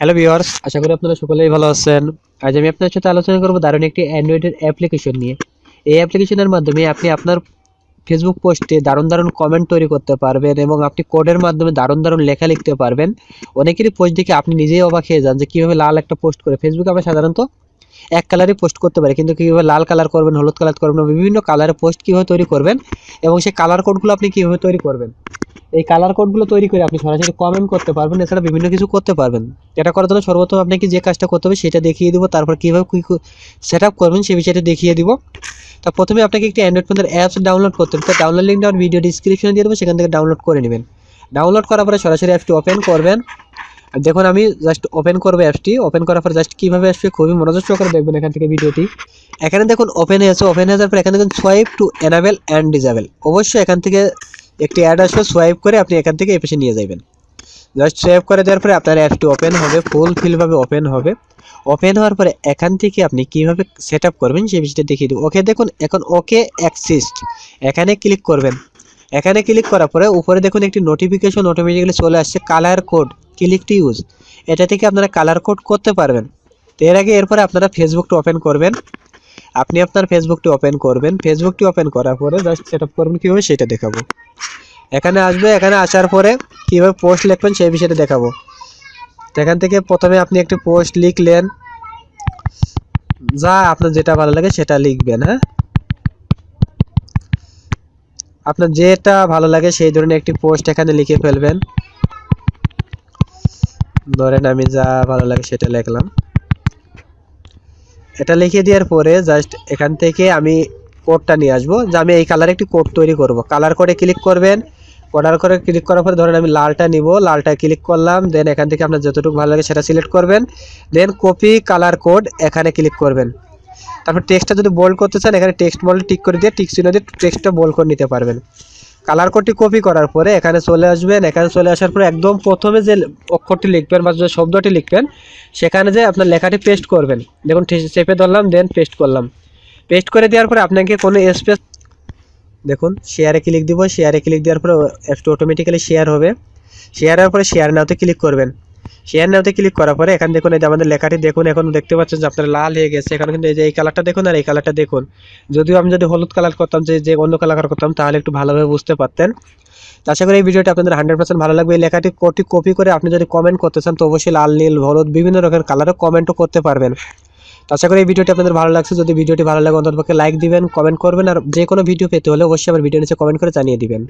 Hello viewers, আশা করি আপনারা সকলেই ভালো আছেন। আজ আমি আপনাদের সাথে আলোচনা করব দারুণ একটি অ্যান্ড্রয়েডের অ্যাপ্লিকেশন নিয়ে। এই অ্যাপ্লিকেশনের মাধ্যমে আপনি আপনার ফেসবুক পোস্টে দারুণ কমেন্ট তৈরি করতে পারবেন এবং আপনি কোডের মাধ্যমে দারুণ লেখা লিখতে পারবেন। অনেকেরই পোস্ট দেখে আপনি নিজেই অবাক হয়ে যান যে কীভাবে লাল একটা পোস্ট করে। ফেসবুকে আমরা সাধারণত এক কালারই পোস্ট করতে পারি, কিন্তু কীভাবে লাল কালার করবেন, হলুদ কালার করবেন, বিভিন্ন কালারের পোস্ট কীভাবে তৈরি করবেন এবং সেই কালার কোডগুলো আপনি কীভাবে তৈরি করবেন, এই কালার কোডগুলো তৈরি করে আপনি সরাসরি কমেন্ট করতে পারবেন। এছাড়া বিভিন্ন কিছু করতে পারবেন। এটা করার জন্য সর্বপ্রথম আপনাকে যে কাজটা করতে হবে সেটা দেখিয়ে দিব, তারপর কীভাবে সেট আপ করবেন সেই বিষয়টা দেখিয়ে দিব। তা প্রথমে আপনাকে একটি অ্যান্ড্রয়েড ফোনের অ্যাপস ডাউনলোড করতে হবে। তার ডাউনলোড লিঙ্কটা আমার ভিডিও ডিসক্রিপশনে দিয়ে দেবো, সেখান থেকে ডাউনলোড করে নেবেন। ডাউনলোড করার পরে সরাসরি অ্যাপটি ওপেন করবেন। দেখুন আমি জাস্ট ওপেন করবো অ্যাপটি। ওপেন করার পর জাস্ট কীভাবে আসবে খুবই মনোযোগ সহকারে দেখবেন এখান থেকে ভিডিওটি। এখানে দেখুন ওপেন হয়েছে। ওপেন হয়ে যাওয়ার পর এখানে দেখুন swipe to enable and disable. অবশ্যই এখান থেকে একটি অ্যাড আসবে, সোয়াইপ করে আপনি এখান থেকে এই পাশে নিয়ে যাবেন। জাস্ট সোয়াইপ করে দেওয়ার পরে আপনার অ্যাপটি ওপেন হবে, ফুলফিলভাবে ওপেন হবে। ওপেন হওয়ার পরে এখান থেকে আপনি কীভাবে সেট আপ করবেন সেই বিষয়টা দেখিয়ে দেবো। ওকে দেখুন এখন ওকে অ্যাক্সিস্ট এখানে ক্লিক করবেন। এখানে ক্লিক করার পরে উপরে দেখুন একটি নোটিফিকেশন অটোমেটিক্যালি চলে আসছে, colour code click to use. এটা থেকে আপনারা কালার কোড করতে পারবেন। তো এর আগে এরপরে আপনারা ফেসবুকটা ওপেন করবেন। আপনি আপনার ফেসবুকটি ওপেন করবেন। ফেসবুকটি ওপেন করার পরে জাস্ট সেট আপ করবেন কীভাবে সেটা দেখাবো। এখানে আসবে, এখানে আসার পরে কীভাবে পোস্ট লিখবেন সেই বিষয়টা দেখাবো। তো এখান থেকে প্রথমে আপনি একটি পোস্ট লিখলেন, যা আপনার যেটা ভালো লাগে সেটা লিখবেন। হ্যাঁ, আপনার যেটা ভালো লাগে সেই ধরনের একটি পোস্ট এখানে লিখে ফেলবেন। ধরেন আমি যা ভালো লাগে সেটা লিখলাম। এটা লিখে দেওয়ার পরে জাস্ট এখান থেকে আমি কোডটা নিয়ে আসবো, যে আমি এই কালারে একটি কোড তৈরি করব। কালার কোডে ক্লিক করবেন। কোডার করে ক্লিক করার পরে ধরেন আমি লালটা নিব, লালটা ক্লিক করলাম। দেন এখান থেকে আপনার যতটুকু ভালো লাগে সেটা সিলেক্ট করবেন। দেন কপি কালার কোড এখানে ক্লিক করবেন। তারপর টেক্সটটা যদি বোল্ড করতে চান এখানে টেক্সট বলে টিক করে দিয়ে টিক চিহ্ন দিয়ে টেক্সটটা বোল্ড করে নিতে পারবেন। কালার কোডটি কপি করার পরে এখানে চলে আসবেন। এখানে চলে আসার পরে একদম প্রথমে যে অক্ষরটি লিখবেন বা যে শব্দটি লিখবেন সেখানে যে আপনার লেখাটি পেস্ট করবেন। দেখুন চেপে ধরলাম, দেন পেস্ট করলাম। পেস্ট করে দেওয়ার পরে আপনাকে কোনো স্পেস, দেখুন শেয়ারে ক্লিক দিব। শেয়ারে ক্লিক দেওয়ার পরে অ্যাপটি অটোমেটিক্যালি শেয়ার হবে। শেয়ারের পরে শেয়ার নাওতে ক্লিক করবেন। শেয়ার নাওতে ক্লিক করার পরে এখানে দেখুন এই যে আমাদের লেখাটি দেখুন এখন দেখতে পাচ্ছেন যে আপনার লাল হয়ে গেছে। এখানে কিন্তু এই যে এই কালারটা দেখুন আর এই কালারটা দেখুন। যদিও আমি যদি হলুদ কালার করতাম, যে অন্য কালার করতাম তাহলে একটু ভালোভাবে বুঝতে পারতেন। তো আশা করি এই ভিডিওটি আপনাদের 100% ভালো লাগবে। এই লেখাটি কপি করে আপনি যদি কমেন্ট করতে চান তো অবশ্যই লাল, নীল, হলুদ বিভিন্ন রকমের কালারে কমেন্টও করতে পারবেন। তো আশা করি এই ভিডিওটি আপনাদের ভালো লাগছে। যদি ভিডিওটি ভালো লাগে অন্ততপক্ষে লাইক দিবেন, কমেন্ট করবেন, আর যে কোনো ভিডিও পেতে হলে অবশ্যই আমার ভিডিও নিচে কমেন্ট করে জানিয়ে দিবেন।